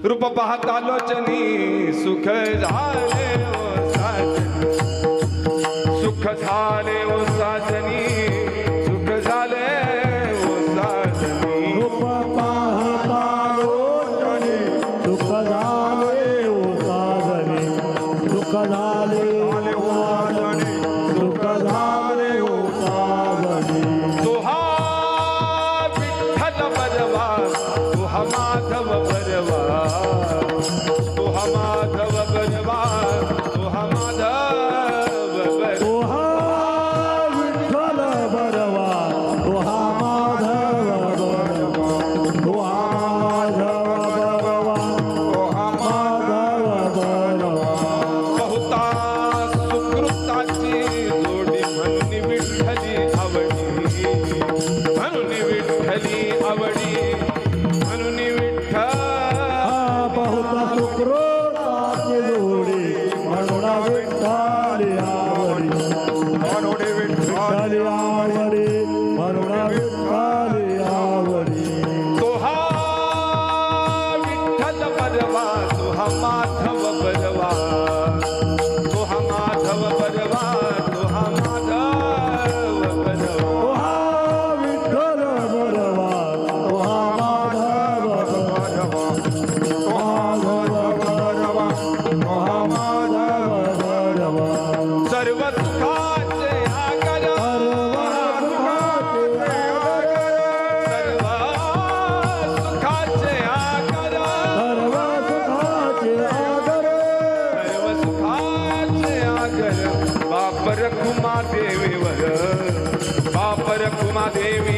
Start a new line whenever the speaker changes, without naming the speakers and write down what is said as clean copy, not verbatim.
रूप पाहता लोचनी सुख झाले ओ साजनी, सुख झाले ओ साजनी, सुख झाले ओ साजनी।
रूप पाहता लोचनी सुख झाले ओ साजनी, सुख झाले ओ साजनी, सुख झाले ओ साजनी।
तुहा विठ्ठल बरवा, तुहा माधव बरवा, तुहा माधव बरवा, तुहा माधव बरवा।
तुहा विठ्ठल बरवा, तुहा माधव बरवा, तुहा माधव बरवा, तुहा माधव बरवा।
बहुता सुकृताची जोडी म्हणून विठ्ठली आवडी, म्हणून विठ्ठली आवडी, म्हणून विठ्ठल।
बहुत सुकृताची जोडी म्हणून विठ्ठली आवडी, म्हणून विठ्ठली आवडी, म्हणून विठ्ठली आवडी।
तुहा विठ्ठल बरवा, तुहा माधव बरवा, तुहा माधव बरवा, तुहा माधव बरवा।
तुहा विठ्ठल बरवा, तुहा माधव बरवा, माधव बरवा, तुहा माधव बरवा।
सर्व सुखाचे आगर,
सर्व सुखाचे आगर,
सर्व सुखाचे आगर,
सर्व सुखाचे आगर,
सर्व सुखाचे आगर। बाप रखुमा देवीवर, बाप रखुमा देवी